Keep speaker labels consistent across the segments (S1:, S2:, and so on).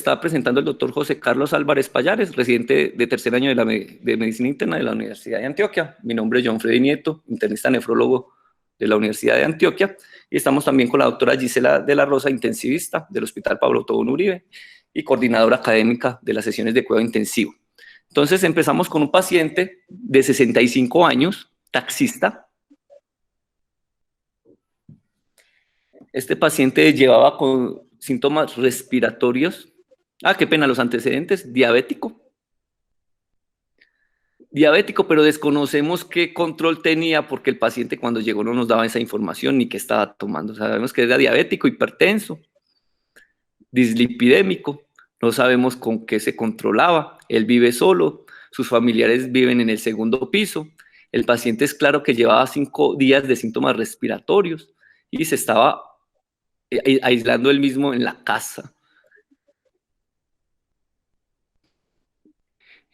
S1: está presentando el doctor José Carlos Álvarez Payares, residente de tercer año de Medicina Interna de la Universidad de Antioquia. Mi nombre es John Freddy Nieto, internista nefrólogo de la Universidad de Antioquia, y estamos también con la doctora Gisela de la Rosa, intensivista del Hospital Pablo Tobón Uribe y coordinadora académica de las sesiones de cuidado intensivo. Entonces empezamos con un paciente de 65 años, taxista. Este paciente llevaba con síntomas respiratorios. Qué pena, los antecedentes, diabético, pero desconocemos qué control tenía porque el paciente cuando llegó no nos daba esa información ni qué estaba tomando. Sabemos que era diabético, hipertenso, dislipidémico, no sabemos con qué se controlaba. Él vive solo, sus familiares viven en el segundo piso. El paciente es claro que llevaba 5 días de síntomas respiratorios y se estaba aislando él mismo en la casa.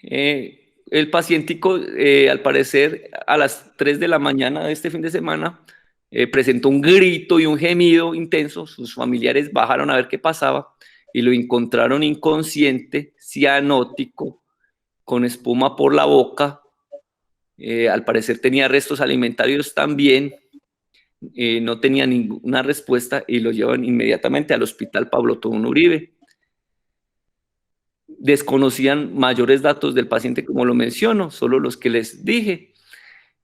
S1: El pacientico, al parecer, a las 3 de la mañana de este fin de semana, presentó un grito y un gemido intenso. Sus familiares bajaron a ver qué pasaba y lo encontraron inconsciente, cianótico, con espuma por la boca. Al parecer tenía restos alimentarios también. No tenía ninguna respuesta y lo llevan inmediatamente al Hospital Pablo Tobón Uribe. Desconocían mayores datos del paciente, como lo menciono, solo los que les dije.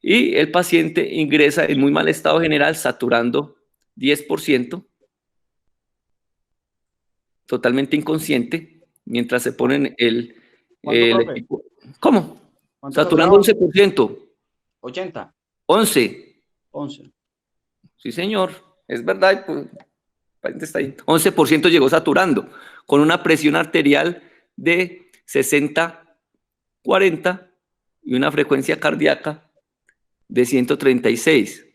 S1: Y el paciente ingresa en muy mal estado general, saturando 10%, totalmente inconsciente, mientras se ponen el equipo. ¿Cómo? Saturando 11%.
S2: 80.
S1: 11.
S2: 11.
S1: Sí, señor, es verdad. Pues, el paciente está ahí. 11% llegó saturando, con una presión arterial de 60/40 y una frecuencia cardíaca de 136.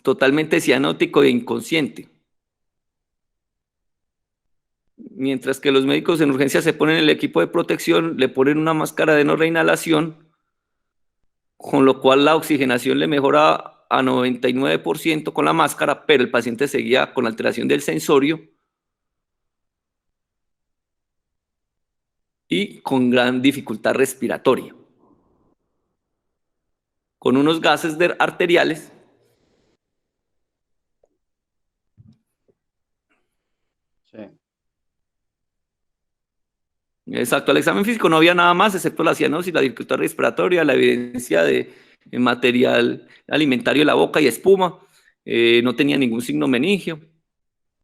S1: Totalmente cianótico e inconsciente. Mientras que los médicos en urgencia se ponen el equipo de protección, le ponen una máscara de no reinhalación, con lo cual la oxigenación le mejora a 99% con la máscara, pero el paciente seguía con alteración del sensorio y con gran dificultad respiratoria, con unos gases arteriales.
S2: Sí.
S1: Exacto, al examen físico no había nada más, excepto la cianosis, la dificultad respiratoria, la evidencia de material alimentario en la boca y espuma. No tenía ningún signo meningio.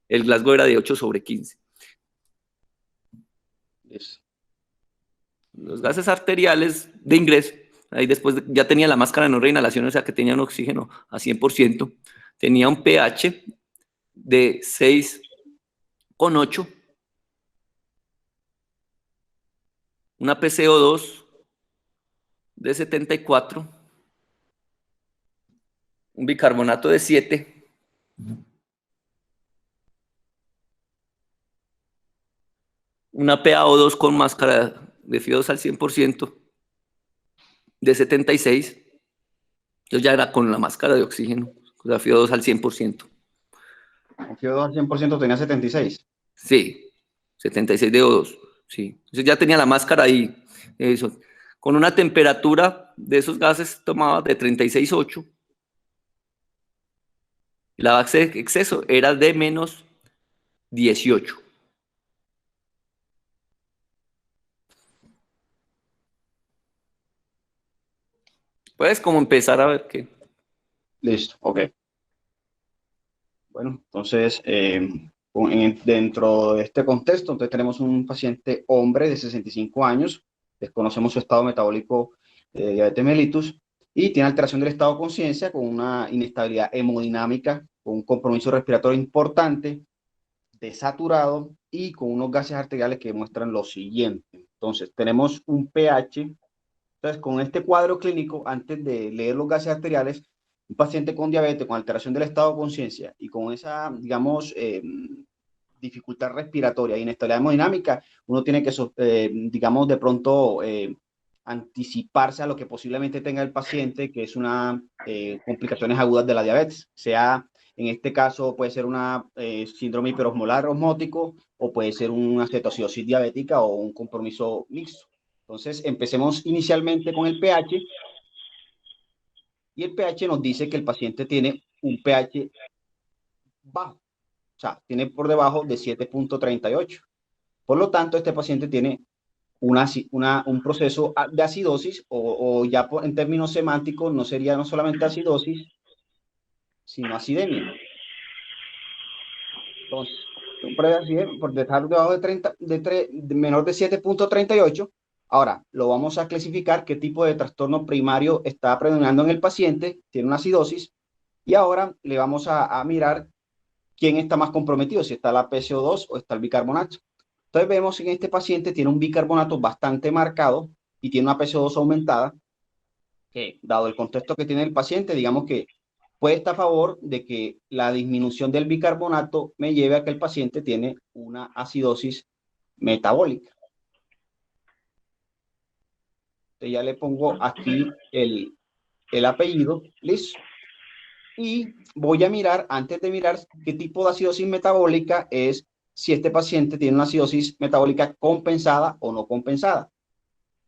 S1: El Glasgow era de 8/15.
S2: Yes.
S1: Los gases arteriales de ingreso, ahí después ya tenía la máscara de no reinhalación, o sea que tenía un oxígeno a 100%. Tenía un pH de 6,8. Una PCO2 de 74, un bicarbonato de 7, una PaO2 con máscara de FIO2 al 100% de 76. Yo ya era con la máscara de oxígeno, con la FIO2 al 100%.
S2: Con FIO2 al 100% tenía 76.
S1: Sí, 76 de O2. Sí. Entonces ya tenía la máscara ahí. Eso. Con una temperatura de esos gases tomaba de 36,8. La base de exceso era de menos 18. Puedes como empezar a ver qué.
S2: Listo, ok. Bueno, entonces, dentro de este contexto, entonces tenemos un paciente hombre de 65 años, desconocemos su estado metabólico de diabetes mellitus y tiene alteración del estado de conciencia con una inestabilidad hemodinámica, con un compromiso respiratorio importante, desaturado y con unos gases arteriales que muestran lo siguiente. Entonces, tenemos un pH. Entonces, con este cuadro clínico, antes de leer los gases arteriales, un paciente con diabetes, con alteración del estado de conciencia y con esa, digamos, dificultad respiratoria e inestabilidad hemodinámica, uno tiene que, digamos, de pronto anticiparse a lo que posiblemente tenga el paciente, que es una complicaciones agudas de la diabetes, sea En este caso puede ser una síndrome hiperosmolar osmótico o puede ser una cetoacidosis diabética o un compromiso mixto. Entonces, empecemos inicialmente con el pH y el pH nos dice que el paciente tiene un pH bajo, o sea, tiene por debajo de 7.38. Por lo tanto, este paciente tiene un proceso de acidosis o ya en términos semánticos no sería no solamente acidosis, sino acidemia. Entonces, por dejar debajo de 30, de menor de 7.38. Ahora, lo vamos a clasificar qué tipo de trastorno primario está predominando en el paciente, tiene una acidosis, y ahora le vamos a mirar quién está más comprometido, si está la PCO2 o está el bicarbonato. Entonces vemos que en este paciente tiene un bicarbonato bastante marcado y tiene una PCO2 aumentada, que dado el contexto que tiene el paciente, digamos que puede estar a favor de que la disminución del bicarbonato me lleve a que el paciente tiene una acidosis metabólica. Entonces ya le pongo aquí el apellido, listo. Y voy a mirar, antes de mirar qué tipo de acidosis metabólica es, si este paciente tiene una acidosis metabólica compensada o no compensada.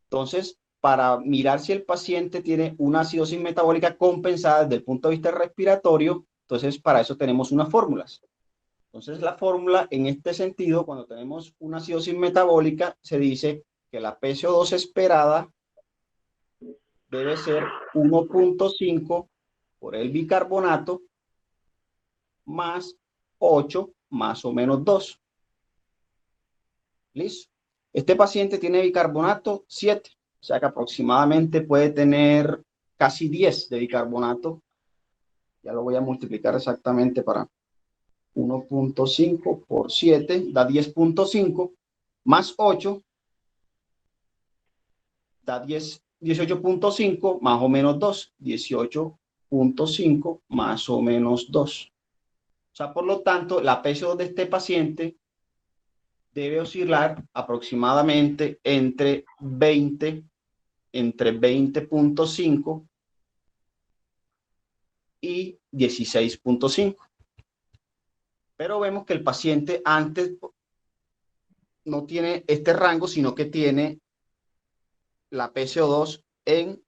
S2: Entonces, para mirar si el paciente tiene una acidosis metabólica compensada desde el punto de vista respiratorio, entonces para eso tenemos unas fórmulas. Entonces, la fórmula en este sentido, cuando tenemos una acidosis metabólica, se dice que la PCO2 esperada debe ser 1.5 por el bicarbonato más 8 más o menos 2. ¿Listo? Este paciente tiene bicarbonato 7, o sea que aproximadamente puede tener casi 10 de bicarbonato. Ya lo voy a multiplicar exactamente para 1.5 por 7, da 10.5, más 8, da 18.5, más o menos 2, 18.5 más o menos 2. O sea, por lo tanto, la PCO2 de este paciente debe oscilar aproximadamente entre 20.5 y 16.5. Pero vemos que el paciente antes no tiene este rango, sino que tiene la PCO2 en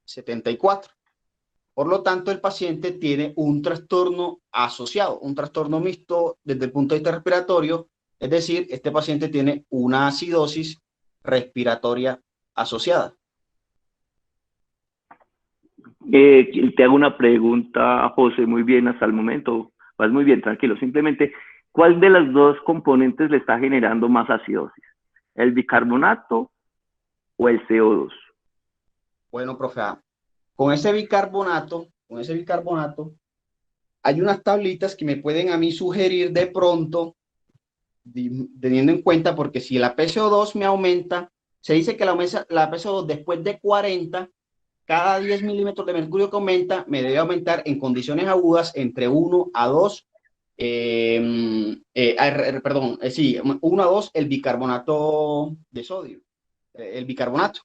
S2: 74. Por lo tanto, el paciente tiene un trastorno asociado, un trastorno mixto desde el punto de vista respiratorio, es decir, este paciente tiene una acidosis respiratoria asociada.
S1: Te hago una pregunta, José, muy bien hasta el momento, vas muy bien, tranquilo. Simplemente, ¿cuál de las dos componentes le está generando más acidosis? ¿El bicarbonato o el CO2?
S2: Bueno, profe, con ese bicarbonato, hay unas tablitas que me pueden a mí sugerir de pronto, teniendo en cuenta, porque si la PCO2 me aumenta, se dice que la PCO2 después de 40, cada 10 milímetros de mercurio que aumenta, me debe aumentar en condiciones agudas entre 1 a 2, sí, 1 a 2 el bicarbonato de sodio, el bicarbonato.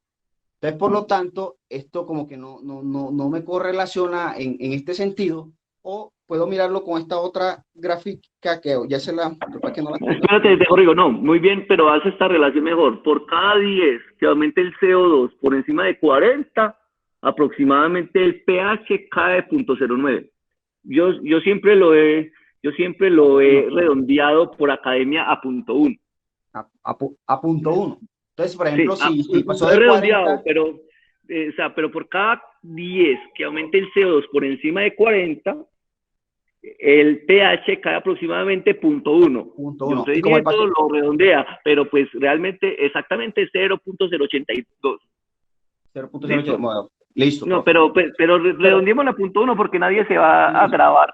S2: Entonces, por lo tanto, esto como que no me correlaciona en este sentido, o puedo mirarlo con esta otra gráfica que ya se la... Que no la
S1: Espérate, te corrigo, no, muy bien, pero haz esta relación mejor. Por cada 10 que aumente el CO2 por encima de 40, aproximadamente el pH cae de 0.09. Yo siempre lo he redondeado por academia a 0.1.
S2: A 0.1. Entonces, por ejemplo,
S1: sí,
S2: si pasó de 40...
S1: pero por cada 10 que aumente el CO2 por encima de 40, el pH cae aproximadamente 0.1. Yo sé que todo lo redondea, pero pues realmente exactamente 0.082.
S2: 0.082. Bueno, listo.
S1: No, pero redondeemos la 0.1 porque nadie se va a grabar.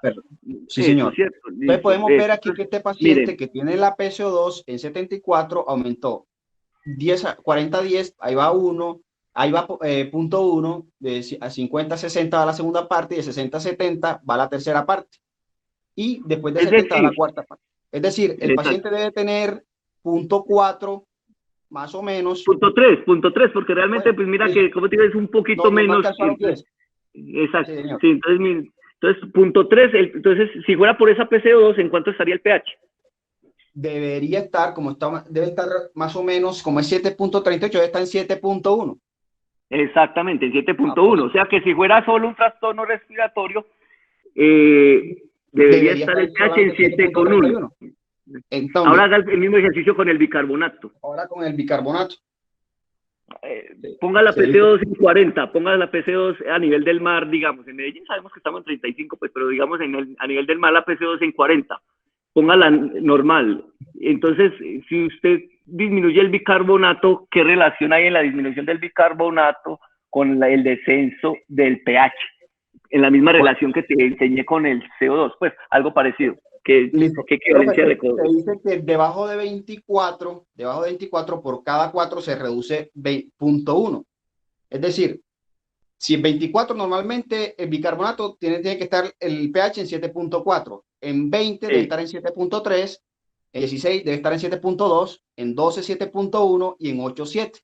S2: Sí, señor. Entonces podemos ver aquí que este paciente que tiene la PCO2 en 74 aumentó 40-10, ahí va 1, ahí va 0.1, de a 50-60 va la segunda parte y de 60-70 va la tercera parte. Y después de 70 va la cuarta parte. Es decir, el paciente debe tener 0.4 más o menos.
S1: 0.3, porque realmente, bueno, pues mira que, como te digo, es un poquito menos.
S2: Exacto.
S1: Sí, entonces Entonces, punto 3, entonces, si fuera por esa PCO2, ¿en cuánto estaría el pH?
S2: Debería estar, debe estar más o menos, como es 7.38, debe estar en 7.1.
S1: Exactamente, en 7.1.
S2: pues,
S1: O sea que si fuera solo un trastorno respiratorio, debería estar el pH en
S2: solamente
S1: 7.1.
S2: 7.31. Entonces,
S1: Ahora haga el mismo ejercicio con el bicarbonato.
S2: ahora con el bicarbonato.
S1: Ponga la
S2: Se dice,
S1: PC2 en 40, ponga la PC2 a nivel del mar, digamos, en Medellín sabemos que estamos en 35, pues, pero digamos a nivel del mar la PC2 en 40, póngala normal. Entonces, si usted disminuye el bicarbonato, ¿qué relación hay en la disminución del bicarbonato con el descenso del pH? En la misma relación que te enseñé con el CO2, pues algo parecido. ¿Qué equivalencia le
S2: se dice que debajo de 24 por cada 4 se reduce 0.1. Es decir, si en 24 normalmente el bicarbonato tiene que estar el pH en 7.4, en 20 debe estar en 7.3, en 16 debe estar en 7.2, en 12 7.1 y en 8 7.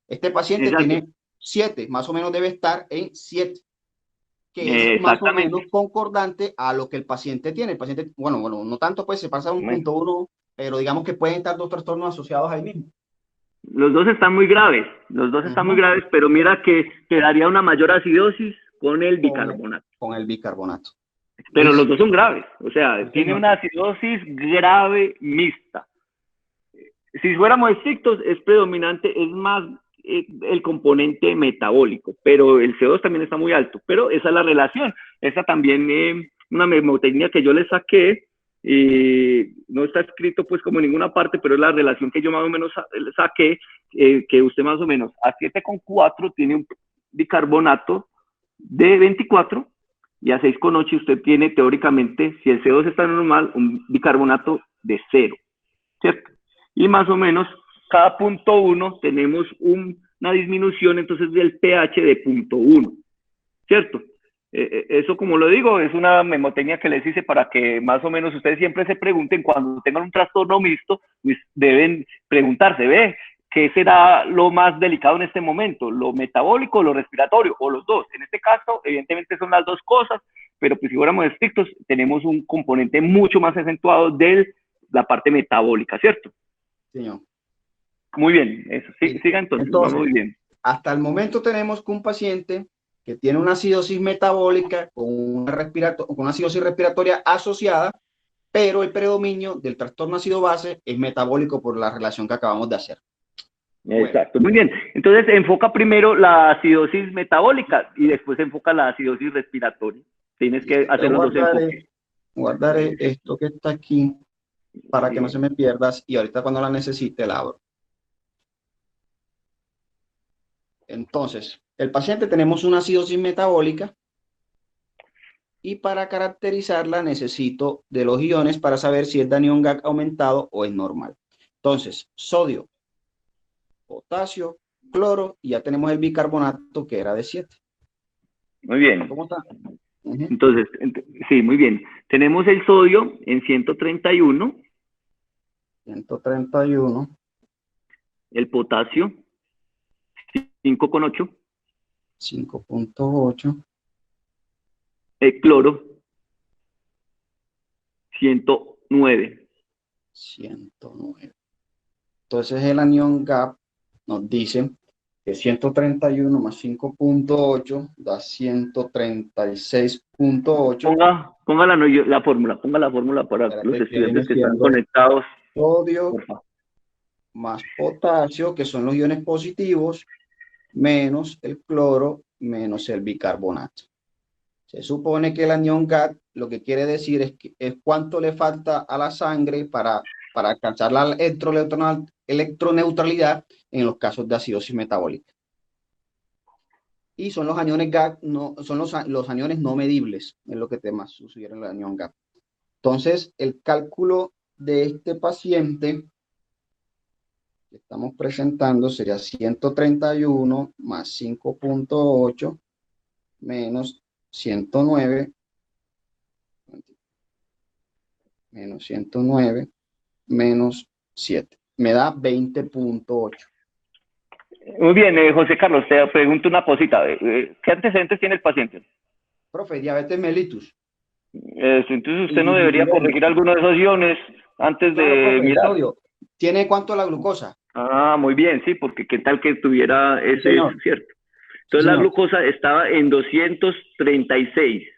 S2: Este paciente tiene 7, más o menos debe estar en 7, que es más o menos concordante a lo que el paciente tiene. El paciente, bueno, no tanto, pues se pasa a un punto 1, pero digamos que pueden estar 2 trastornos asociados ahí mismo.
S1: Los dos están muy graves, pero mira que quedaría una mayor acidosis con el bicarbonato.
S2: Con el bicarbonato.
S1: Pero los dos son graves, o sea, tiene una acidosis grave mixta. Si fuéramos estrictos, es predominante, es más el componente metabólico, pero el CO2 también está muy alto, pero esa es la relación. Esa también, una memotecnia que yo le saqué, no está escrito pues como en ninguna parte, pero es la relación que yo más o menos saqué, que usted más o menos a 7,4 tiene un bicarbonato de 24 y a 6,8 usted tiene teóricamente, si el CO2 está normal, un bicarbonato de 0, ¿cierto? Y más o menos cada punto 1 tenemos una disminución entonces del pH de punto 1, ¿cierto? Eso, como lo digo, es una memotecnia que les hice para que más o menos ustedes siempre se pregunten cuando tengan un trastorno mixto, pues deben preguntarse, ¿ve? ¿Qué será lo más delicado en este momento? ¿Lo metabólico o lo respiratorio? O los dos. En este caso, evidentemente son las dos cosas, pero pues si fuéramos estrictos, tenemos un componente mucho más acentuado de la parte metabólica, ¿cierto?
S2: Señor.
S1: Muy bien, eso. Siga entonces, vamos muy bien.
S2: Hasta el momento tenemos que un paciente que tiene una acidosis metabólica con una acidosis respiratoria asociada, pero el predominio del trastorno ácido base es metabólico por la relación que acabamos de hacer.
S1: Exacto, muy bien. Entonces enfoca primero la acidosis metabólica y después enfoca la acidosis respiratoria. Tienes que hacer los dos enfoques.
S2: Guardaré esto que está aquí para que no se me pierdas y ahorita cuando la necesite la abro. Entonces, el paciente tenemos una acidosis metabólica y para caracterizarla necesito de los iones para saber si es de anión GAC aumentado o es normal. Entonces, sodio, potasio, cloro y ya tenemos el bicarbonato que era de 7.
S1: Muy bien.
S2: ¿Cómo está?
S1: Entonces, sí, muy bien. Tenemos el sodio en 131.
S2: 131.
S1: El potasio, 5,8.
S2: 5.8.
S1: El cloro, 109.
S2: 109. Entonces el anión GAP nos dice que 131 más 5.8 da 136.8.
S1: Ponga la fórmula para los estudiantes que están conectados.
S2: Sodio más potasio, que son los iones positivos, menos el cloro, menos el bicarbonato. Se supone que el anión GAT lo que quiere decir es cuánto le falta a la sangre para alcanzar la electroneutralidad en los casos de acidosis metabólica. Y son los aniones GAT, son los aniones no medibles, es lo que te más sugiere el anión GAT. Entonces, el cálculo de este paciente que estamos presentando sería 131 más 5.8 menos 109 menos 109 menos 7. Me da 20.8.
S1: Muy bien, José Carlos, te pregunto una cosita. ¿Qué antecedentes tiene el paciente?
S2: Profe, diabetes mellitus.
S3: Entonces usted no debería corregir alguno de esos iones antes
S2: Claro,
S3: de
S2: profe, el
S3: mirar.
S2: sodio. ¿Tiene cuánto la glucosa?
S3: Ah, muy bien, sí, porque qué tal que tuviera
S2: Sí,
S3: ese,
S2: señor.
S3: ¿cierto?
S2: Sí,
S3: Entonces la
S2: señor.
S3: glucosa estaba en 236.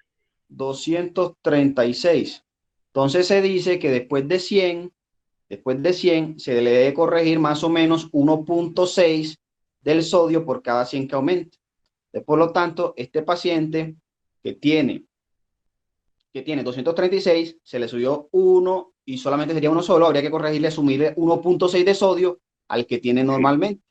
S2: 236. Entonces se dice que después de 100 se le debe corregir más o menos 1,6 del sodio por cada 100 que aumente. Por lo tanto, este paciente que tiene, que tiene 236, se le subió 1 y solamente sería uno solo, habría que corregirle, sumirle 1,6 de sodio al que tiene
S3: Sí,
S2: normalmente.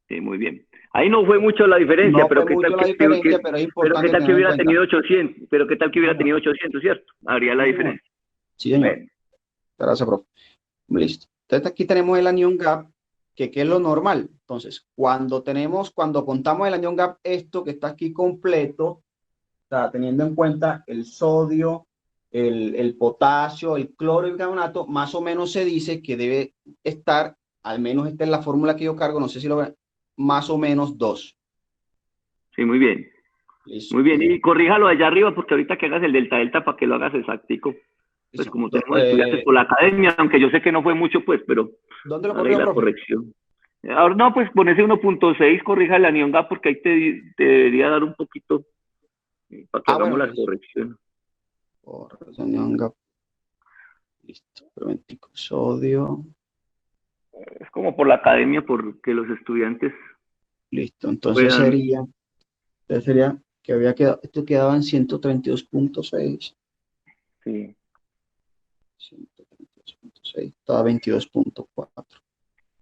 S3: sí, muy bien. Ahí no fue mucho la diferencia,
S2: No fue mucho la diferencia, pero es
S3: pero qué
S2: importante
S3: tal que
S2: tenerlo en
S3: hubiera
S2: cuenta.
S3: tenido 800, pero qué tal que
S2: Sí,
S3: hubiera
S2: señor.
S3: tenido 800, ¿cierto? Habría la
S2: Sí, señor.
S3: diferencia.
S2: Sí, señor.
S3: Bueno,
S2: Gracias, profe. Listo. Entonces aquí tenemos el anion gap, que es lo normal. Entonces, cuando contamos el anion gap, esto que está aquí completo, o sea, teniendo en cuenta el sodio, el potasio, el cloro y el carbonato, más o menos se dice que debe estar, al menos esta es la fórmula que yo cargo, no sé si lo ven, más o menos 2.
S3: sí, muy bien.
S2: Listo.
S3: Muy bien, y corríjalo allá arriba porque ahorita que hagas el delta delta para que lo hagas exactico. Pues
S2: Listo.
S3: como tenemos estudiantes por la academia, aunque yo sé que no fue mucho, pues, pero
S2: ¿Dónde lo
S3: haga ahí
S2: corrió,
S3: la
S2: profe?
S3: corrección. Ahora no, pues con ese 1.6 corrija el anión gap porque ahí te debería dar un poquito para que hagamos
S2: Bueno,
S3: la
S2: listo.
S3: corrección.
S2: Anion gap. Listo. Preventico sodio.
S3: Es como por la academia, porque los estudiantes
S2: Listo. Entonces
S3: puedan.
S2: sería que había quedado, esto quedaba en 132,6.
S3: Sí.
S2: 132,6. Estaba 22,4.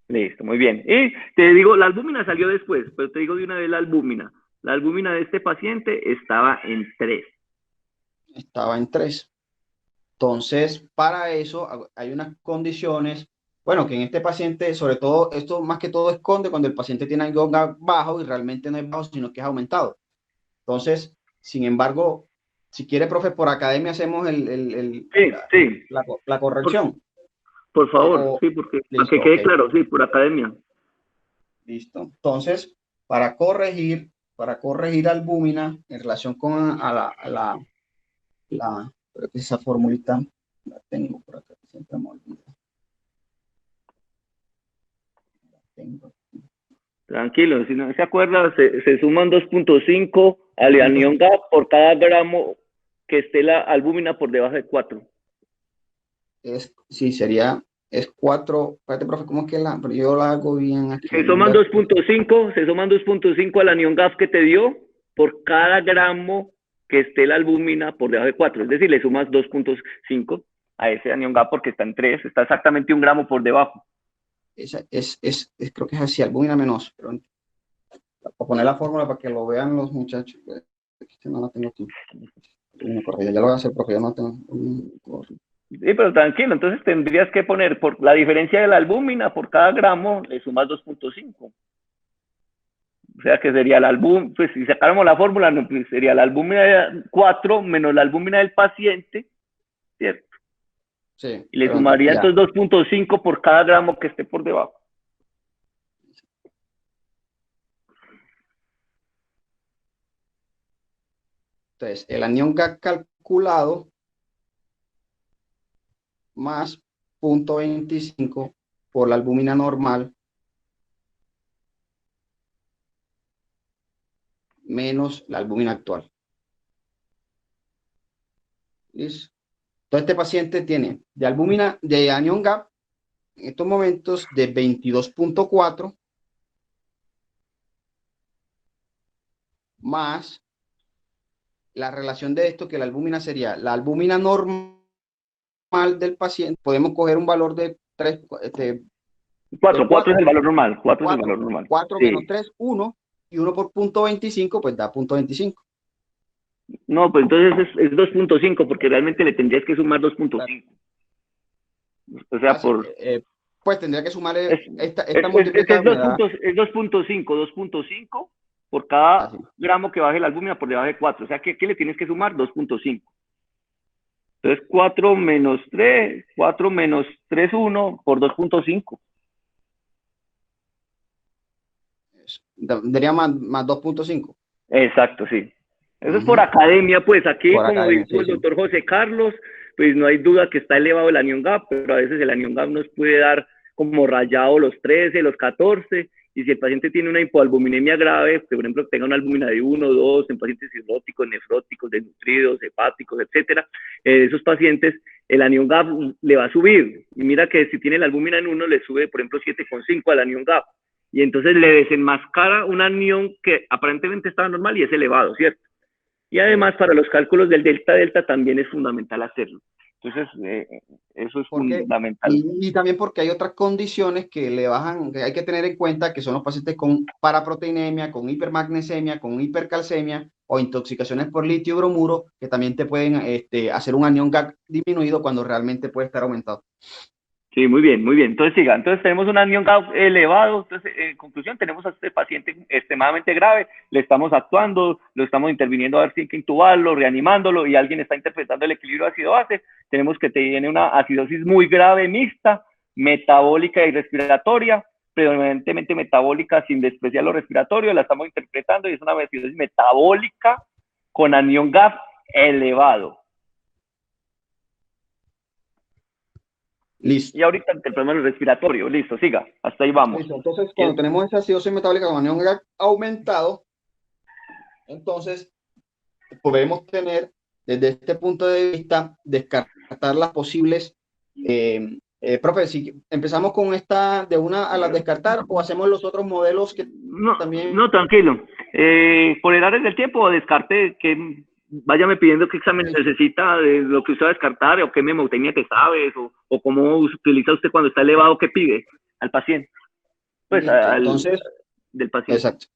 S3: Listo, muy bien. Y te digo, la albúmina salió después, pero te digo de una vez la albúmina. La albúmina de este paciente estaba en 3.
S2: Estaba en 3. Entonces, para eso hay unas condiciones, bueno, que en este paciente, sobre todo, esto más que todo esconde cuando el paciente tiene algo bajo y realmente no es bajo, sino que es aumentado. Entonces, sin embargo, si quiere, profe, por academia hacemos
S3: Sí, sí,
S2: la
S3: por,
S2: corrección.
S3: por favor,
S2: O,
S3: sí, porque para que
S2: listo, ok.
S3: quede claro, sí, por academia.
S2: Listo. Entonces, para corregir albúmina en relación con creo que esa formulita la tengo por acá, siempre me olvido. La tengo.
S3: Tranquilo, si no se acuerda, se suman 2.5 al
S2: Punto,
S3: anión GAP por cada gramo que esté la albúmina por debajo de 4.
S2: sí, es 4. Espérate, profe, ¿cómo es que pero yo la hago bien aquí?
S3: Se suman 2.5 al anión GAP que te dio por cada gramo que esté la albúmina por debajo de 4. Es decir, le sumas 2.5 a ese anión GAP porque está en 3, está exactamente 1 gramo por debajo.
S2: Creo que es así, albúmina menos. Pero, para poner la fórmula para que lo vean los muchachos. Que no la tengo aquí. Ya lo voy a hacer, profe, ya no tengo.
S3: Sí, pero tranquilo, entonces tendrías que poner por la diferencia de la albúmina por cada gramo, le sumas 2.5. O sea que sería la albúmina, pues si sacáramos la fórmula, no, pues sería la albúmina 4 menos la albúmina del paciente, ¿cierto?
S2: Sí,
S3: Y le
S2: pero
S3: sumaría
S2: ya.
S3: entonces 2.5 por cada gramo que esté por debajo.
S2: Entonces, el anión gas calculado más 0,25 por la albúmina normal menos la albúmina actual. ¿Listo? Entonces, este paciente tiene de anión gap en estos momentos de 22,4 más la relación de esto, que la albúmina sería la albúmina normal del paciente. Podemos coger un valor de 3, de
S3: 4 es
S2: 4,
S3: el valor normal, 4 es el
S2: 4,
S3: valor normal.
S2: 4 menos
S3: Sí.
S2: 3, 1, y 1 por 0,25, pues da 0,25.
S3: No, pues entonces es 2.5 porque realmente le tendrías que sumar 2.5. O sea,
S2: Sí, pues tendría que sumarle
S3: es,
S2: esta multiplicada, me da
S3: 2.5 por cada
S2: así.
S3: gramo que baje la albúmina por debajo de 4. O sea, ¿qué le tienes que sumar? 2.5. Entonces 4 menos 3, 4 menos 3, 1 por 2.5.
S2: Daría más 2,5.
S3: Exacto, sí. Eso es por academia, pues aquí,
S2: Por
S3: como
S2: academia,
S3: dijo el
S2: sí.
S3: doctor José Carlos, pues no hay duda que está elevado el anion gap, pero a veces el anion gap nos puede dar como rayado los 13, los 14, y si el paciente tiene una hipoalbuminemia grave, que por ejemplo tenga una albúmina de 1 o 2 en pacientes cirróticos, nefróticos, desnutridos, hepáticos, etcétera, esos pacientes el anion gap le va a subir. Y mira que si tiene la albúmina en 1, le sube, por ejemplo, 7,5 al anion gap. Y entonces le desenmascara un anion que aparentemente estaba normal y es elevado, ¿cierto? Y además para los cálculos del delta-delta también es fundamental hacerlo. Entonces, eso es fundamental.
S2: Y también porque hay otras condiciones que le bajan, que hay que tener en cuenta, que son los pacientes con paraproteinemia, con hipermagnesemia, con hipercalcemia o intoxicaciones por litio y bromuro, que también te pueden hacer un anion gap disminuido cuando realmente puede estar aumentado.
S3: Sí, muy bien, muy bien. Entonces, siga. Entonces, tenemos un anion gap elevado. Entonces, en conclusión, tenemos a este paciente extremadamente grave. Le estamos actuando, lo estamos interviniendo a ver si hay que intubarlo, reanimándolo, y alguien está interpretando el equilibrio ácido-base. Tenemos que tiene una acidosis muy grave, mixta, metabólica y respiratoria, predominantemente metabólica sin despreciar lo respiratorio. La estamos interpretando y es una acidosis metabólica con anion gap elevado.
S2: Listo.
S3: Y ahorita el problema es respiratorio. Listo, siga. Hasta ahí vamos.
S2: Listo. Entonces, cuando tenemos esa acidosis metabólica con anion gap aumentado, entonces podemos tener, desde este punto de vista, descartar las posibles. Profe, si empezamos con esta de una a la descartar o hacemos los otros modelos que también.
S3: No, tranquilo. Por el área del tiempo, descarte que váyame pidiendo qué examen necesita de lo que usted va a descartar, o qué memotecnia te sabes, o cómo utiliza usted cuando está elevado, qué pide al paciente. Pues
S2: entonces,
S3: del paciente.
S2: Exacto.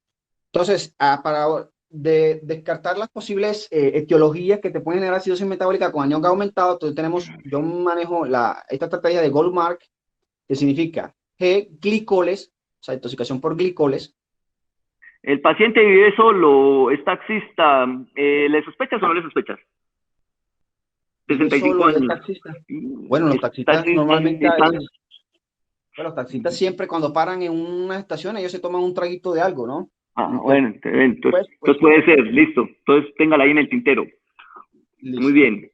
S2: Entonces, para descartar las posibles etiologías que te pueden generar acidosis metabólica con anion gap aumentado, entonces yo manejo esta estrategia de Goldmark, que significa G, glicoles, o sea, intoxicación por glicoles.
S3: El paciente vive solo, es taxista, ¿le sospechas o no le sospechas? 65 años.
S2: Taxista. Bueno, los taxistas normalmente, los taxistas siempre cuando paran en una estación, ellos se toman un traguito de algo, ¿no?
S3: Bueno, entonces puede ser, listo. Entonces téngala ahí en el tintero. Listo. Muy bien.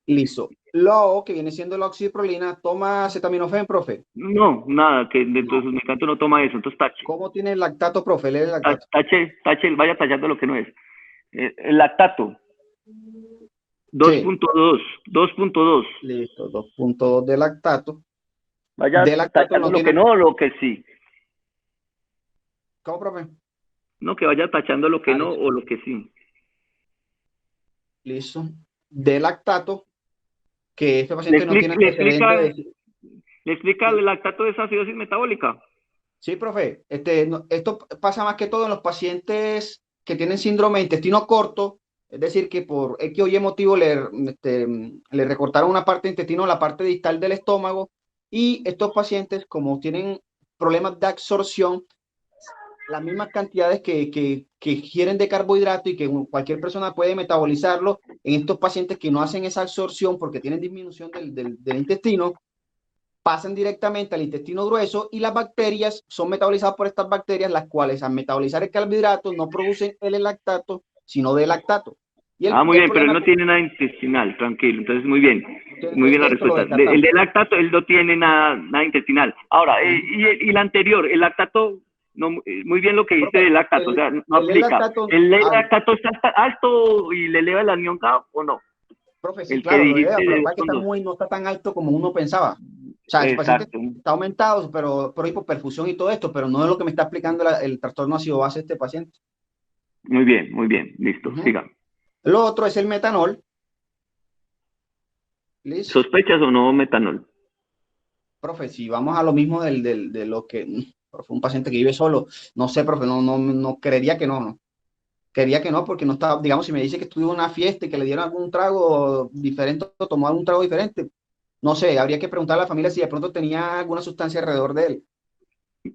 S2: Listo. Lo que viene siendo la oxiprolina, ¿toma acetaminofén, profe?
S3: No, nada, que dentro de sus medicamentos no toma eso, entonces tache.
S2: ¿Cómo tiene el lactato, profe? Lee el lactato.
S3: Tache, vaya tachando lo que no es. El lactato. 2.2, 2.2.
S2: Listo, 2.2 de lactato.
S3: Vaya tachando lo que no o lo que sí.
S2: ¿Cómo, profe?
S3: No, que vaya tachando lo que no o lo que sí.
S2: Listo. De lactato, que este paciente no tiene antecedentes.
S3: ¿Le explica el lactato de esa acidosis metabólica?
S2: Sí, profe. Esto pasa más que todo en los pacientes que tienen síndrome de intestino corto, es decir, que por X o Y motivo le recortaron una parte del intestino, la parte distal del estómago, y estos pacientes, como tienen problemas de absorción, las mismas cantidades que ingieren de carbohidrato y que cualquier persona puede metabolizarlo, en estos pacientes que no hacen esa absorción porque tienen disminución del intestino, pasan directamente al intestino grueso y las bacterias son metabolizadas por estas bacterias, las cuales al metabolizar el carbohidrato no producen el lactato, sino de lactato.
S3: Muy bien, pero él no tiene nada intestinal, tranquilo, entonces muy bien la respuesta. El de lactato, él no tiene nada intestinal. Ahora, y el anterior, el lactato, no, muy bien lo que dice del lactato, o sea, no aplica. ¿El lactato está alto y le eleva el anion gap o no?
S2: Profe, sí, claro, pero igual que no está tan alto como uno pensaba. O sea, el paciente está aumentado, pero por hipoperfusión y todo esto, pero no es lo que me está explicando el trastorno ácido-base este paciente.
S3: Muy bien, listo, siga.
S2: Lo otro es el metanol. ¿Listo?
S3: ¿Sospechas o no metanol?
S2: Profe, si vamos a lo mismo de lo que, profe, un paciente que vive solo, no sé, profe, no creería que no. Quería que no, porque no estaba, digamos, si me dice que estuvo en una fiesta y que le dieron algún trago diferente o tomó algún trago diferente, no sé, habría que preguntar a la familia si de pronto tenía alguna sustancia alrededor de él.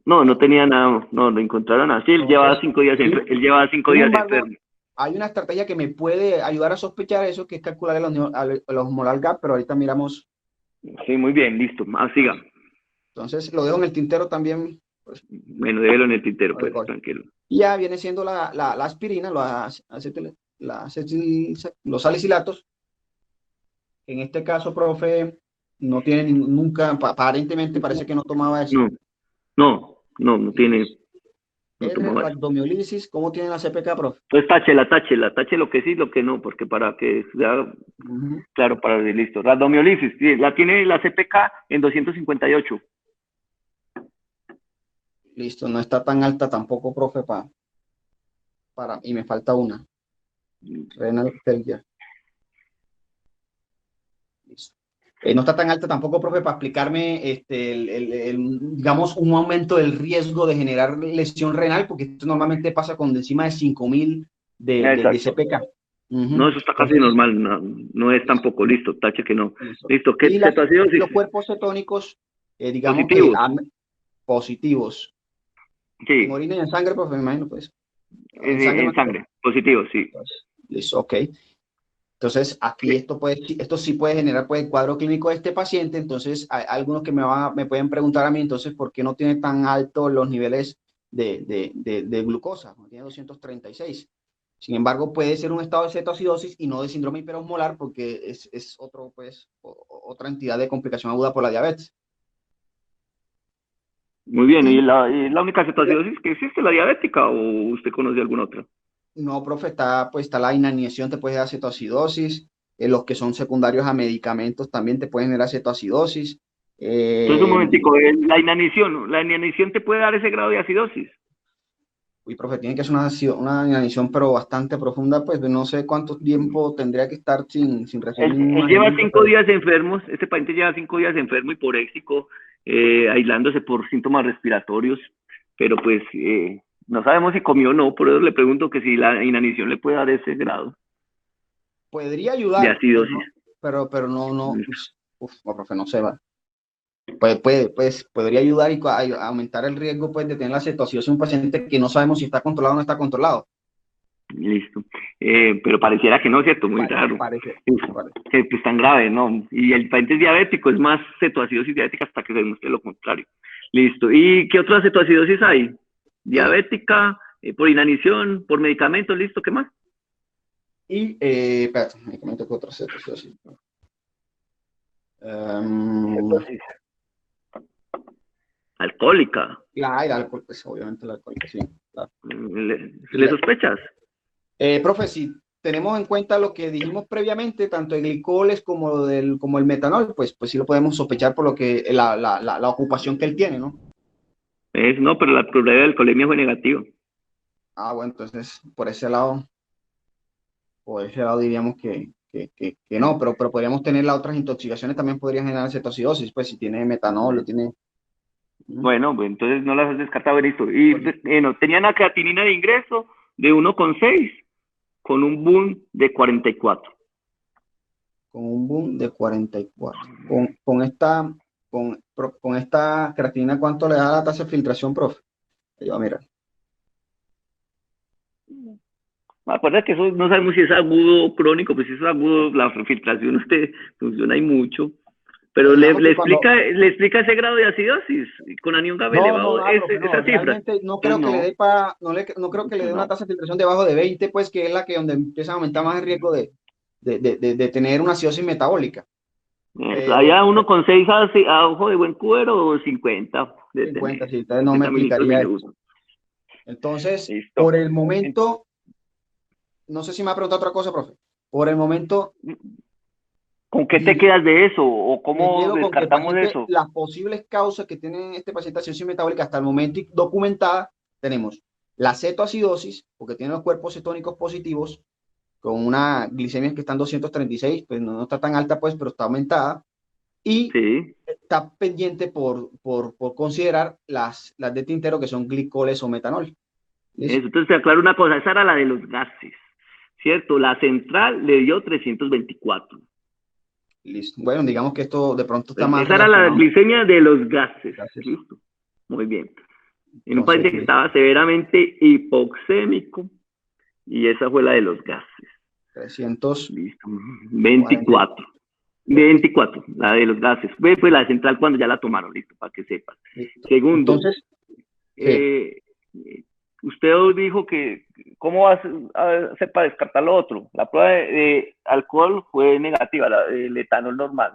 S3: No tenía nada, no lo encontraron así, él llevaba 5 días, él llevaba 5 días enfermo.
S2: Hay una estrategia que me puede ayudar a sospechar eso, que es calcular los molar gap, pero ahorita miramos.
S3: Sí, muy bien, listo, siga.
S2: Entonces, lo dejo en el tintero también.
S3: Pues, bueno, déjelo en el tintero, pues, tranquilo.
S2: Ya viene siendo la aspirina, los salicilatos. En este caso, profe, no tiene nunca, aparentemente parece que no tomaba eso.
S3: No tiene. No tomaba eso.
S2: Rhabdomiolisis, ¿cómo tiene la CPK, profe?
S3: Entonces tache lo que sí, lo que no, porque para que sea claro, para listo. Rhabdomiolisis, sí, la tiene la CPK en 258.
S2: Listo, no está tan alta tampoco, profe, y me falta una. Renal failure. Listo. No está tan alta tampoco, profe, para explicarme, digamos, un aumento del riesgo de generar lesión renal, porque esto normalmente pasa con encima de 5.000 de CPK.
S3: No, eso está casi normal, no es tampoco, listo, tache que no. Listo, ¿qué cetoacidosis?
S2: Los cuerpos cetónicos, digamos
S3: positivos.
S2: que positivos.
S3: Sí.
S2: En orina y en sangre, profe, me imagino, pues.
S3: En sangre, positivos, sí.
S2: Listo, ok. Entonces, aquí esto sí puede generar pues, el cuadro clínico de este paciente. Entonces, hay algunos que me pueden preguntar a mí, entonces, ¿por qué no tiene tan altos los niveles de glucosa? Tiene 236. Sin embargo, puede ser un estado de cetoacidosis y no de síndrome hiperosmolar porque es otra entidad de complicación aguda por la diabetes.
S3: Muy bien, ¿y la única cetoacidosis que existe, la diabética, o usted conoce alguna otra?
S2: No, profe, está la inanición, te puede dar cetoacidosis. Los que son secundarios a medicamentos también te pueden generar cetoacidosis.
S3: Entonces, un momentico, la inanición te puede dar ese grado de acidosis.
S2: Uy, profe, tiene que ser una inanición, pero bastante profunda, pues no sé cuánto tiempo tendría que estar sin recibir
S3: Él lleva 5 días enfermos, este paciente lleva 5 días enfermo, hiporéxico, aislándose por síntomas respiratorios, pero pues no sabemos si comió o no, por eso le pregunto que si la inanición le puede dar ese grado.
S2: Podría ayudar.
S3: De acidosis.
S2: Pero no, profe, no se va. Podría ayudar y aumentar el riesgo pues, de tener la cetoacidosis en un paciente que no sabemos si está controlado o no está controlado.
S3: Listo. Pero pareciera que no, ¿cierto? Muy raro.
S2: Parece.
S3: Que pues tan grave, ¿no? Y el paciente es diabético, es más cetoacidosis diabética hasta que se demuestre lo contrario. Listo. ¿Y qué otra cetoacidosis hay? Diabética, por inanición, por medicamentos, listo, ¿qué más?
S2: Y, espérate, medicamento que otra cetoacidosis.
S3: Alcohólica.
S2: El alcohol, pues obviamente el alcohólica, sí. Claro.
S3: ¿Le sospechas?
S2: Profe, si tenemos en cuenta lo que dijimos previamente, tanto el glicoles como el metanol, pues sí lo podemos sospechar por lo que la ocupación que él tiene, ¿no?
S3: No, pero la probabilidad de alcoholemia fue negativa.
S2: Bueno, entonces por ese lado diríamos que no, pero podríamos tener las otras intoxicaciones, también podrían generar cetoacidosis, pues si tiene metanol o tiene...
S3: Bueno, pues entonces no las has descartado, listo. Y no, tenían una creatinina de ingreso de 1,6 con un boom de 44.
S2: Con un boom de 44. Con esta creatinina, ¿cuánto le da la tasa de filtración, profe? Yo, mira.
S3: Acuérdate que eso no sabemos si es agudo o crónico, pues si es agudo, la filtración funciona ahí mucho. Pero le explica ese grado de acidosis con anión GABA elevado, esa cifra.
S2: Realmente no creo que le dé no creo que le dé una tasa de filtración debajo de 20, pues que es la que donde empieza a aumentar más el riesgo de tener una acidosis metabólica.
S3: Allá 1,6 a ojo de buen cuero o 50.
S2: 50, sí, entonces no me explicaría eso. Entonces, listo. Por el momento, no sé si me ha preguntado otra cosa, profe. Por el momento...
S3: ¿Con qué te quedas de eso? ¿O cómo descartamos eso?
S2: Las posibles causas que tiene este paciente de acidosis metabólica hasta el momento documentada, tenemos la cetoacidosis, porque tiene los cuerpos cetónicos positivos, con una glicemia que está en 236, pues no está tan alta, pues, pero está aumentada. Y está pendiente por considerar las de tintero, que son glicoles o metanol.
S3: Eso, entonces te aclaro una cosa, esa era la de los gases, ¿cierto? La central le dio 324.
S2: Listo. Bueno, digamos que esto de pronto está más...
S3: Esa era la glicemia de los gases. Listo. Muy bien. En un paciente que estaba severamente hipoxémico, y esa fue la de los gases.
S2: 324.
S3: 24, la de los gases. Fue la central cuando ya la tomaron, listo, para que sepas. Segundo,
S2: entonces,
S3: usted dijo que, ¿cómo va a hacer para descartar lo otro? La prueba de alcohol fue negativa, el etanol normal.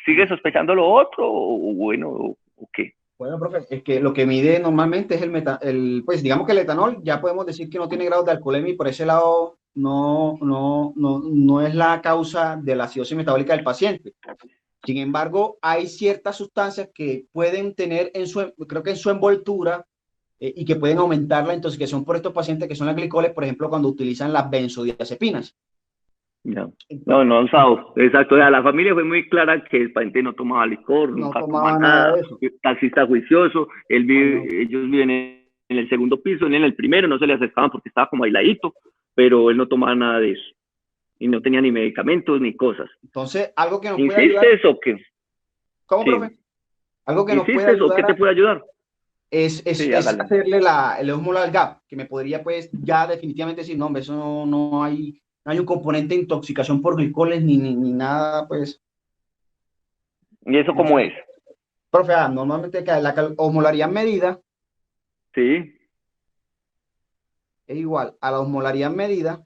S3: ¿Sigue sospechando lo otro o bueno, o qué?
S2: Bueno, profe, es que lo que mide normalmente es pues digamos que el etanol ya podemos decir que no tiene grados de alcoholemia y por ese lado no es la causa de la acidosis metabólica del paciente. Sin embargo, hay ciertas sustancias que pueden tener creo que en su envoltura y que pueden aumentar la intoxicación por estos pacientes que son las glicoles, por ejemplo, cuando utilizan las benzodiazepinas.
S3: No usado. Exacto. O sea, la familia fue muy clara que el paciente no tomaba licor,
S2: No
S3: nunca
S2: tomaba
S3: tomaba
S2: nada
S3: nada,
S2: de eso.
S3: taxista juicioso, ellos viven en el segundo piso, él en el primero, no se le acercaban porque estaba como aisladito, pero él no tomaba nada de eso. Y no tenía ni medicamentos ni cosas.
S2: Entonces, algo que nos puede ayudar.
S3: ¿Insistes o qué?
S2: ¿Cómo, sí, profe? Algo que nos puede
S3: ayudar. ¿O qué te puede ayudar?
S2: Es hacerle el osmolar gap, que me podría, pues, ya definitivamente decir, no, hombre, eso no hay un componente de intoxicación por glicoles ni nada, pues.
S3: ¿Y eso cómo es?
S2: Profe, normalmente la osmolaridad medida.
S3: Sí.
S2: Es igual a la osmolaridad medida.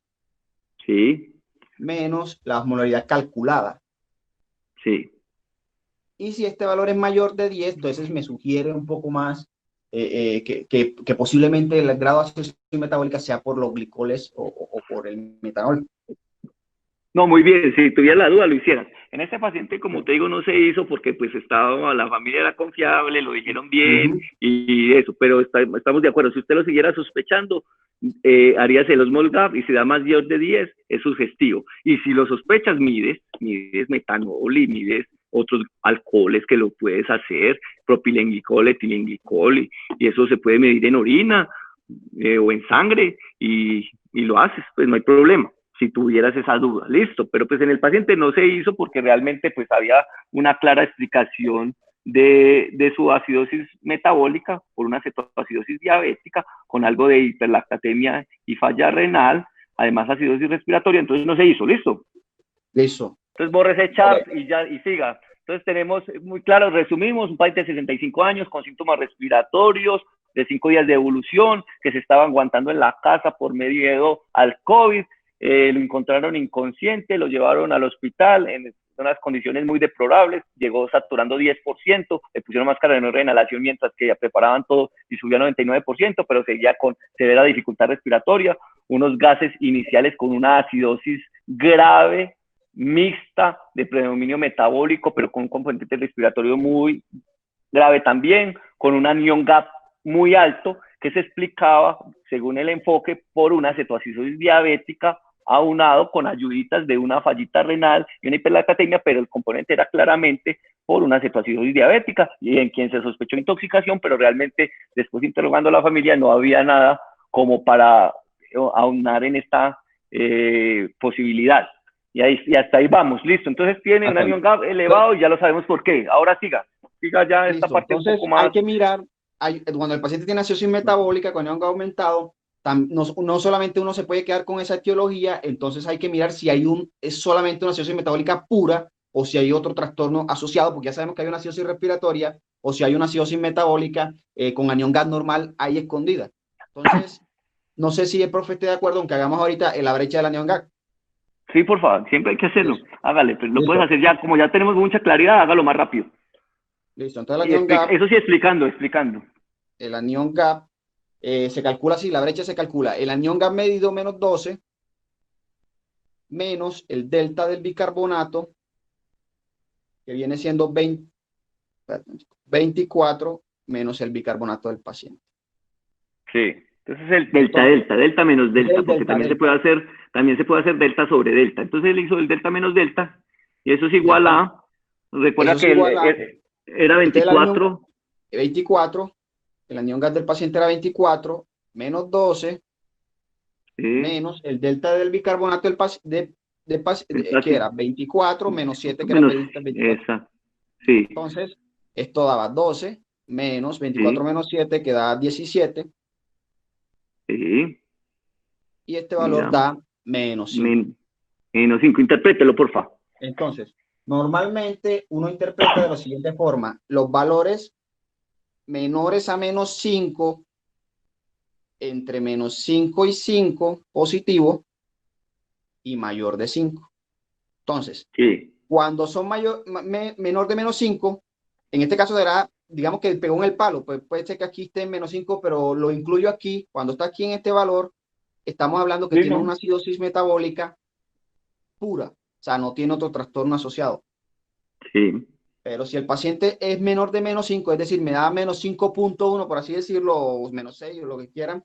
S3: Sí.
S2: Menos la osmolaridad calculada.
S3: Sí.
S2: Y si este valor es mayor de 10, entonces me sugiere un poco más que posiblemente el grado de acidosis metabólica sea por los glicoles o por el metanol.
S3: No, muy bien, si tuviera la duda lo hicieras. En este paciente, como te digo, no se hizo porque pues la familia era confiable, lo dijeron bien y eso, pero estamos de acuerdo. Si usted lo siguiera sospechando, harías el osmol gap y si da más de 10, es sugestivo. Y si lo sospechas, mides metanol y mides otros alcoholes que lo puedes hacer, propilenglicol, etilenglicol, y eso se puede medir en orina o en sangre y lo haces, pues no hay problema. Si tuvieras esa duda, listo, pero pues en el paciente no se hizo porque realmente pues había una clara explicación de su acidosis metabólica por una cetoacidosis diabética con algo de hiperlactatemia y falla renal, además acidosis respiratoria, entonces no se hizo, listo.
S2: Listo.
S3: Entonces borre ese chat y siga. Entonces tenemos muy claro, resumimos, un paciente de 65 años con síntomas respiratorios, de 5 días de evolución, que se estaba aguantando en la casa por medio al COVID. Lo encontraron inconsciente, lo llevaron al hospital en unas condiciones muy deplorables, llegó saturando 10%, le pusieron máscara de no reinhalación mientras que ya preparaban todo y subió a 99%, pero seguía con severa dificultad respiratoria, unos gases iniciales con una acidosis grave, mixta, de predominio metabólico, pero con un componente respiratorio muy grave también, con un anion gap muy alto, que se explicaba, según el enfoque, por una cetoacidosis diabética aunado con ayuditas de una fallita renal y una hiperlactatemia, pero el componente era claramente por una cetoacidosis diabética y en quien se sospechó intoxicación, pero realmente después interrogando a la familia no había nada como para aunar en esta posibilidad. Y hasta ahí vamos, listo. Entonces tiene un anion gap elevado y ya lo sabemos por qué. Ahora siga ya esta parte. Entonces, un poco más.
S2: Hay que mirar, cuando el paciente tiene acidosis metabólica con anion gap aumentado, no solamente uno se puede quedar con esa etiología, entonces hay que mirar si es solamente una acidosis metabólica pura o si hay otro trastorno asociado, porque ya sabemos que hay una acidosis respiratoria o si hay una acidosis metabólica con anion gap normal ahí escondida. Entonces, no sé si el profe esté de acuerdo en que hagamos ahorita la brecha del anion gap.
S3: Sí, por favor, siempre hay que hacerlo. Listo. Hágale, pero lo puedes hacer ya, como ya tenemos mucha claridad, hágalo más rápido.
S2: Listo, entonces el anion gap.
S3: Eso sí, explicando.
S2: El anion gap se calcula así, la brecha se calcula el anion gap medido menos 12 menos el delta del bicarbonato, que viene siendo 24 menos el bicarbonato del paciente.
S3: Sí, entonces el delta menos delta, porque también se puede hacer delta sobre delta. Entonces él hizo el delta menos delta, y eso es igual a, recuerda que era 24.
S2: 24, el anion gap del paciente era 24, menos 12, menos el delta del bicarbonato del paciente, que era 24, menos 7, que era 24.
S3: Exacto. Sí.
S2: Entonces, esto daba 12, menos 24 menos 7, que da 17.
S3: Sí.
S2: Y este valor da menos 5.
S3: Menos 5, interprételo, por favor.
S2: Entonces, normalmente uno interpreta de la siguiente forma: los valores menores a menos 5 entre menos 5 y 5 positivo y mayor de 5. Entonces,
S3: Sí.
S2: cuando son menor de menos 5, en este caso será, digamos que pegó en el palo, pues puede ser que aquí esté en menos 5, pero lo incluyo aquí. Cuando está aquí en este valor, estamos hablando que
S3: Sí,
S2: tiene
S3: ¿no?
S2: una acidosis metabólica pura, o sea, no tiene otro trastorno asociado.
S3: Sí.
S2: Pero si el paciente es menor de menos 5, es decir, me da menos 5.1, por así decirlo, o menos 6 o lo que quieran,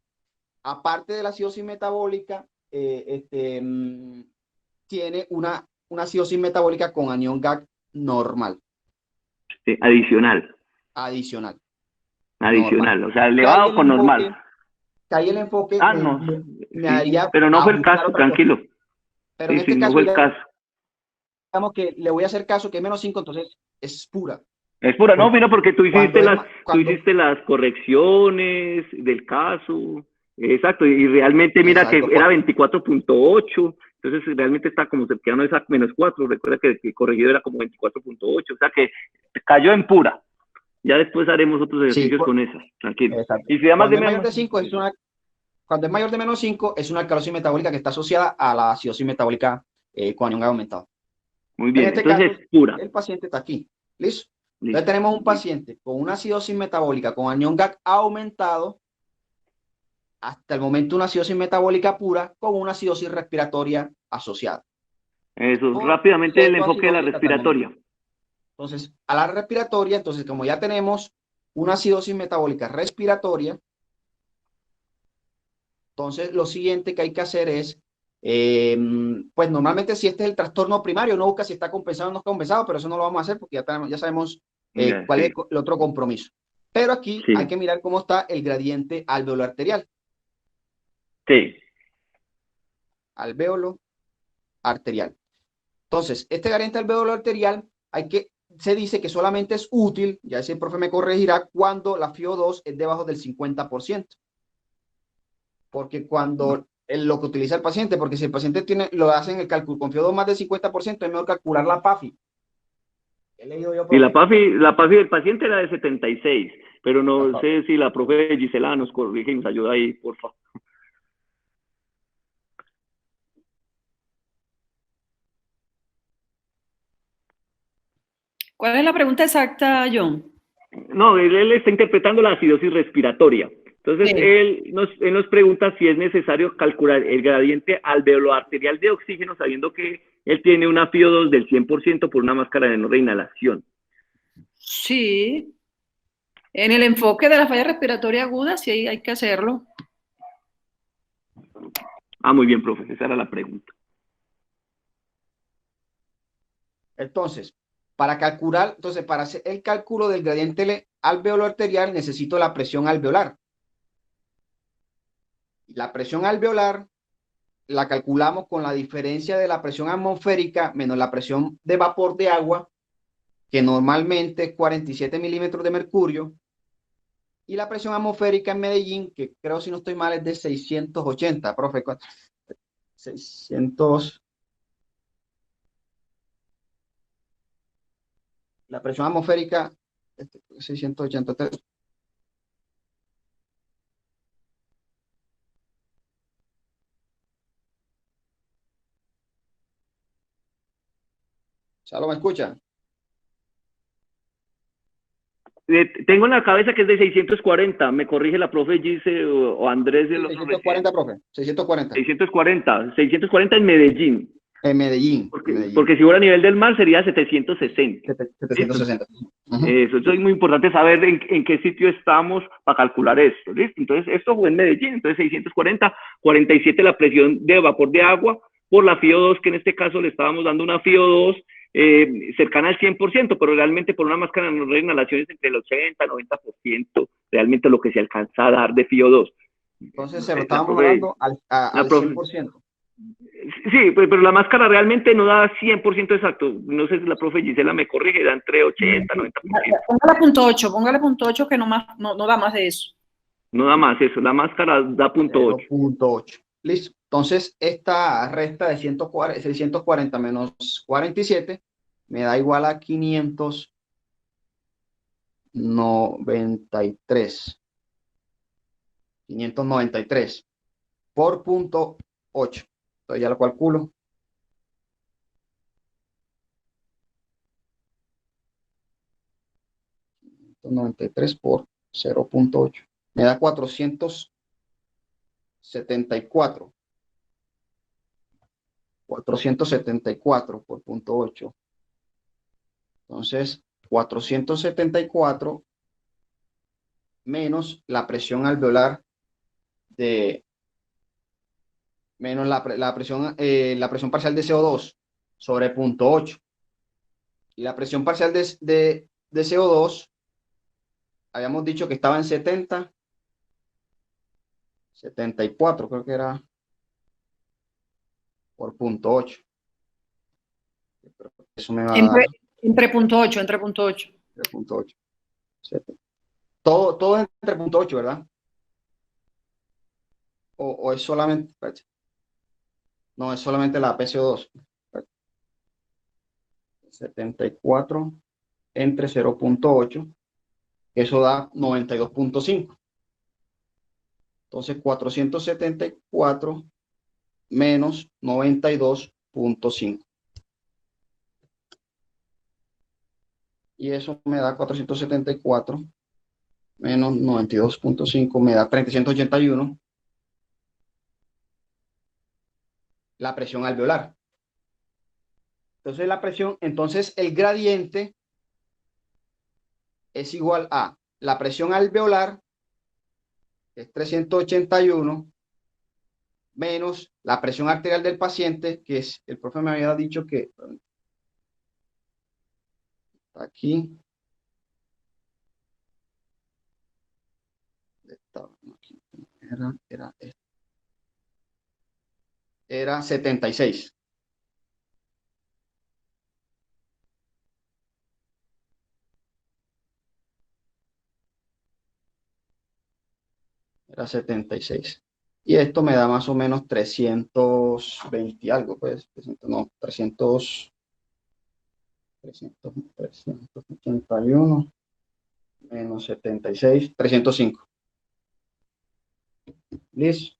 S2: aparte de la acidosis metabólica, tiene una acidosis metabólica con anión GAC normal,
S3: Sí, adicional.
S2: adicional, normal.
S3: Adicional. O sea,
S2: Que ahí
S3: elevado
S2: el
S3: con normal.
S2: enfoque, que ahí el enfoque
S3: Ah, no.
S2: me
S3: Sí.
S2: haría
S3: Pero no
S2: a
S3: fue el
S2: buscar
S3: caso,
S2: otra cosa.
S3: tranquilo.
S2: Pero en
S3: Sí, sí,
S2: este
S3: no
S2: caso,
S3: fue el caso.
S2: digamos que le voy a hacer caso que es menos 5, entonces es pura.
S3: Es pura, no,
S2: Porque
S3: mira, porque
S2: cuando es,
S3: tú
S2: cuando,
S3: hiciste las correcciones del caso, exacto, y realmente mira que
S2: exacto,
S3: era 24.8, entonces realmente está como cercano a esa menos 4, recuerda que el corregido era como 24.8, o sea que cayó en pura. Ya después haremos otros
S2: sí,
S3: ejercicios con esa, tranquilo.
S2: exacto.
S3: Y si da más de
S2: Cuando es mayor
S3: menos,
S2: de 5 cuando es mayor de menos 5 es una alcalosis metabólica que está asociada a la acidosis metabólica con anión aumentado.
S3: muy
S2: En
S3: bien,
S2: este
S3: entonces
S2: caso,
S3: es pura.
S2: el paciente está aquí. ¿Listo? Entonces
S3: Listo.
S2: tenemos un paciente con una acidosis metabólica con anión GAC aumentado, hasta el momento una acidosis metabólica pura con una acidosis respiratoria asociada.
S3: Eso,
S2: Por
S3: rápidamente el enfoque de la
S2: pseudoacidosis tratamiento.
S3: respiratoria.
S2: Entonces, a la respiratoria, entonces como ya tenemos una acidosis metabólica respiratoria, entonces lo siguiente que hay que hacer es, pues normalmente si este es el trastorno primario, no busca si está compensado o no está compensado, pero eso no lo vamos a hacer porque ya sabemos
S3: Ya,
S2: cuál es
S3: sí,
S2: el otro compromiso. Pero aquí hay
S3: sí,
S2: que mirar cómo está el gradiente alveolo arterial.
S3: sí,
S2: Alveolo arterial. Entonces, este gradiente alveolo arterial se dice que solamente es útil, ya ese profe me corregirá, cuando la FiO2 es debajo del 50%. Porque cuando lo que utiliza el paciente, porque si el paciente lo hace en el cálculo con FiO2 más del 50%, es mejor calcular la PAFI. He leído yo,
S3: y
S2: profe.
S3: la PAFI del paciente era de 76, pero
S2: La
S3: no
S2: PAFI.
S3: sé si la profe Gisela nos corrige y nos ayuda ahí, por favor.
S4: ¿Cuál es la pregunta exacta, John?
S3: No, él está interpretando la acidosis respiratoria. Entonces,
S4: Sí.
S3: él nos pregunta si es necesario calcular el gradiente alveolo-arterial de oxígeno, sabiendo que él tiene una FiO2 del 100% por una máscara de no reinhalación.
S4: Sí. En el enfoque de la falla respiratoria aguda, sí hay que hacerlo.
S3: Ah, muy bien, profe, esa era la pregunta.
S2: Entonces, para hacer el cálculo del gradiente alveolo arterial, necesito la presión alveolar. La presión alveolar la calculamos con la diferencia de la presión atmosférica menos la presión de vapor de agua, que normalmente es 47 milímetros de mercurio, y la presión atmosférica en Medellín, que creo si no estoy mal es de 680, profe. 600. La presión atmosférica, 683. ¿Salo me escucha?
S3: Tengo en la cabeza que es de 640, me corrige la profe Gise o Andrés
S2: Sí,
S3: del otro recién.
S2: 640, profe. 640.
S3: 640 en Medellín.
S2: En Medellín. En Medellín.
S3: Porque si fuera a nivel del mar sería 760. ¿Listo?
S2: 760.
S3: Eso es muy importante saber en qué sitio estamos para calcular esto. ¿Listo? Entonces, esto fue en Medellín, entonces 640, 47 la presión de vapor de agua por la FiO2, que en este caso le estábamos dando una FiO2 cercana al 100%, pero realmente por una máscara de reinhalación es entre el 80 y 90% realmente lo que se alcanza a dar de FiO2.
S2: Entonces se lo
S3: La
S2: estábamos
S3: profe,
S2: dando
S3: la
S2: al
S3: profe,
S2: 100%.
S3: sí, pero la máscara realmente no da 100% exacto. No sé si la profe Gisela me corrige, da entre 80 y 90%.
S4: Póngale punto 8 que no da más de eso.
S3: No da más eso, la máscara da punto 8.
S2: 0.8. Listo. Entonces, esta resta de 640 menos 47 me da igual a 593. 593 por 0.8. Entonces ya lo calculo. $93 por 0.8. Me da 474. 474 por 0.8. Entonces, 474 menos la presión alveolar menos la presión parcial de CO2 sobre 0.8. Y la presión parcial de CO2, habíamos dicho que estaba en 74, creo que era, por 0.8. Eso me va a dar
S4: entre 0.8, entre 0.8.
S2: 3.8. Todo es entre 0.8, ¿verdad? O es solamente, no, es solamente la PCO2. 74 entre 0.8, eso da 92.5. Entonces, 474 menos 92.5. Y eso me da 474 menos 92.5, me da 381. La presión alveolar. Entonces el gradiente es igual a la presión alveolar, que es 381, menos la presión arterial del paciente, que es, el profe me había dicho que, aquí, era 76. Era 76. Y esto me da más o menos 320 algo, pues, 300, no, 381 menos 76, 305. ¿Listo?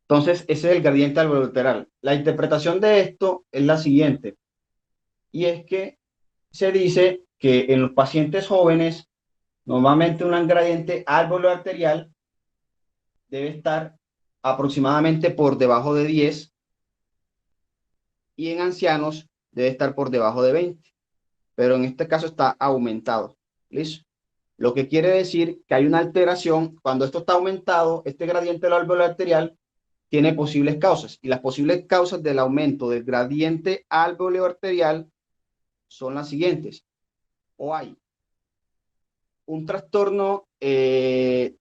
S2: Entonces, ese es el gradiente alveolateral. La interpretación de esto es la siguiente, y es que se dice que en los pacientes jóvenes, normalmente un gradiente alveolo-arterial debe estar aproximadamente por debajo de 10, y en ancianos debe estar por debajo de 20, pero en este caso está aumentado. ¿Listo? Lo que quiere decir que hay una alteración. Cuando esto está aumentado, este gradiente alveolo-arterial tiene posibles causas, y las posibles causas del aumento del gradiente alveolo-arterial son las siguientes. O hay un trastorno de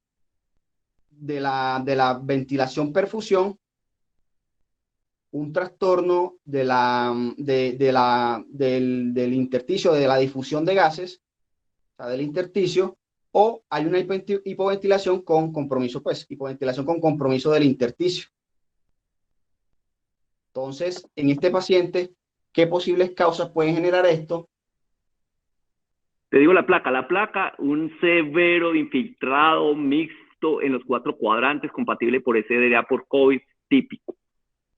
S2: la ventilación-perfusión, un trastorno del intersticio, de la difusión de gases, o sea, del intersticio, o hay una hipoventilación con compromiso, pues, hipoventilación con compromiso del intersticio. Entonces, en este paciente, ¿qué posibles causas pueden generar esto?
S3: Te digo la placa, un severo infiltrado mixto en los 4 cuadrantes, compatible por SDA por COVID típico.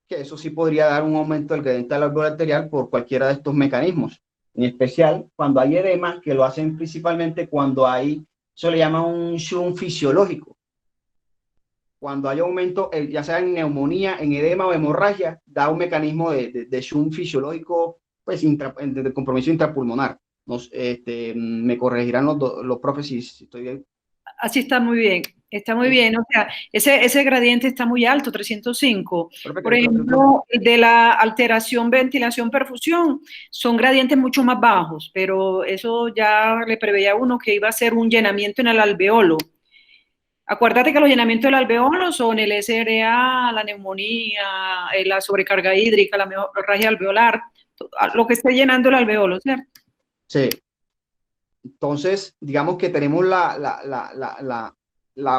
S2: Que eso sí podría dar un aumento del gradiente alveolo-arterial por cualquiera de estos mecanismos, en especial cuando hay edema, que lo hacen principalmente cuando hay, eso le llama un shunt fisiológico. Cuando hay aumento, ya sea en neumonía, en edema o hemorragia, da un mecanismo de shunt fisiológico, pues, de compromiso intrapulmonar. Me corregirán los profes si estoy bien.
S4: Así está muy bien. Está muy bien, o sea, ese gradiente está muy alto, 305. Por ejemplo, el de la alteración, ventilación, perfusión, son gradientes mucho más bajos, pero eso ya le preveía a uno que iba a ser un llenamiento en el alveolo. Acuérdate que los llenamientos del alveolo son el SRA, la neumonía, la sobrecarga hídrica, la hemorragia alveolar, lo que esté llenando el alveolo, ¿cierto?
S2: Sí. Entonces, digamos que tenemos la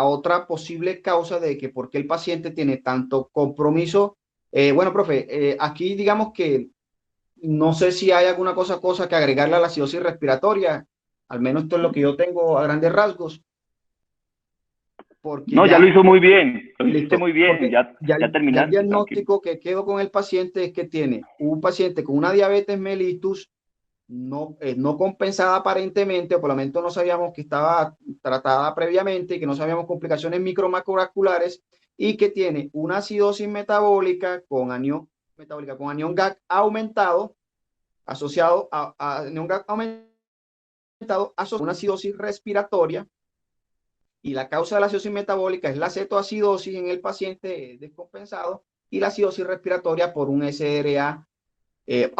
S2: otra posible causa de que por qué el paciente tiene tanto compromiso. Bueno, profe, aquí digamos que no sé si hay alguna cosa que agregarle a la acidosis respiratoria. Al menos esto es lo que yo tengo a grandes rasgos. porque
S3: No, ya lo hizo muy bien, lo
S2: listo,
S3: hiciste muy bien, ya
S2: el
S3: terminaste.
S2: diagnóstico que quedó con el paciente es que tiene un paciente con una diabetes mellitus no compensada aparentemente, o por lo menos no sabíamos que estaba tratada previamente y que no sabíamos complicaciones micromacrovasculares, y que tiene una acidosis metabólica con anión GAC aumentado, asociado a anión GAC aumentado, asociado a una acidosis respiratoria, y la causa de la acidosis metabólica es la cetoacidosis en el paciente descompensado, y la acidosis respiratoria por un SRA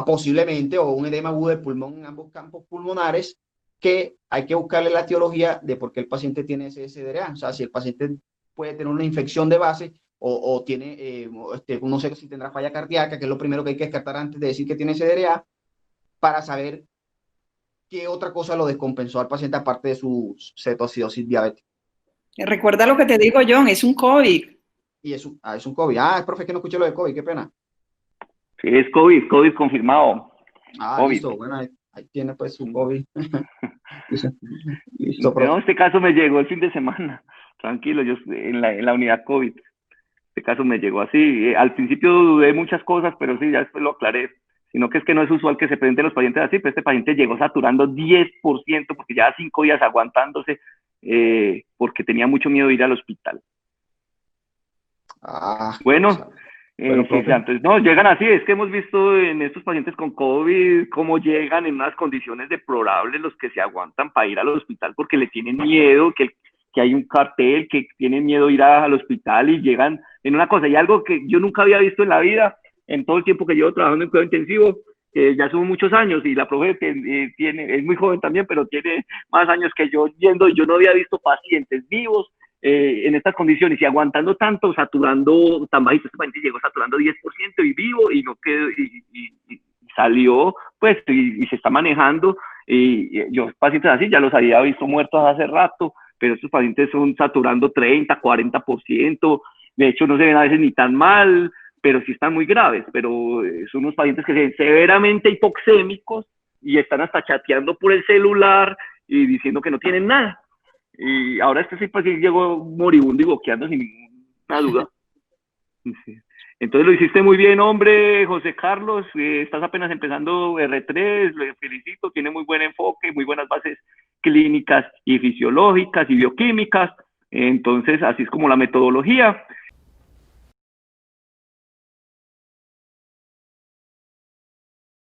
S2: posiblemente, o un edema agudo del pulmón en ambos campos pulmonares, que hay que buscarle la etiología de por qué el paciente tiene ese SDRA. O sea, si el paciente puede tener una infección de base o tiene, no sé si tendrá falla cardíaca, que es lo primero que hay que descartar antes de decir que tiene SDRA, para saber qué otra cosa lo descompensó al paciente aparte de su cetoacidosis diabética.
S4: Recuerda lo que te digo, John, es un COVID.
S2: Y es un COVID. Profe, que no escuché lo de COVID, qué pena.
S3: Sí, es COVID confirmado. COVID.
S2: Listo, bueno, ahí tiene pues su COVID. Listo, profe.
S3: No, en este caso me llegó el fin de semana, tranquilo, yo en la unidad COVID. Este caso me llegó así. Al principio dudé muchas cosas, pero sí, ya después lo aclaré. Sino que es que no es usual que se presenten los pacientes así, pero este paciente llegó saturando 10% porque ya 5 días aguantándose porque tenía mucho miedo de ir al hospital. Bueno, entonces no, llegan así, es que hemos visto en estos pacientes con COVID cómo llegan en unas condiciones deplorables los que se aguantan para ir al hospital porque le tienen miedo, que hay un cartel, que tienen miedo de ir al hospital y llegan en una cosa, y algo que yo nunca había visto en la vida, en todo el tiempo que llevo trabajando en cuidado intensivo, que ya son muchos años, y la profe es muy joven también, pero tiene más años que yo yendo, y yo no había visto pacientes vivos en estas condiciones y aguantando tanto, saturando tan bajito. Este paciente llegó saturando 10% y vivo, y no quedó, y salió, pues, y se está manejando. Y yo pacientes así ya los había visto muertos hace rato, pero estos pacientes son saturando 30, 40%, de hecho no se ven a veces ni tan mal, pero sí están muy graves, pero son unos pacientes que se ven severamente hipoxémicos y están hasta chateando por el celular y diciendo que no tienen nada. Y ahora este sí llegó moribundo y boqueando sin ninguna duda. Sí. Entonces lo hiciste muy bien, hombre, José Carlos. Estás apenas empezando R3, lo felicito, tiene muy buen enfoque, muy buenas bases clínicas y fisiológicas y bioquímicas. Entonces, así es como la metodología.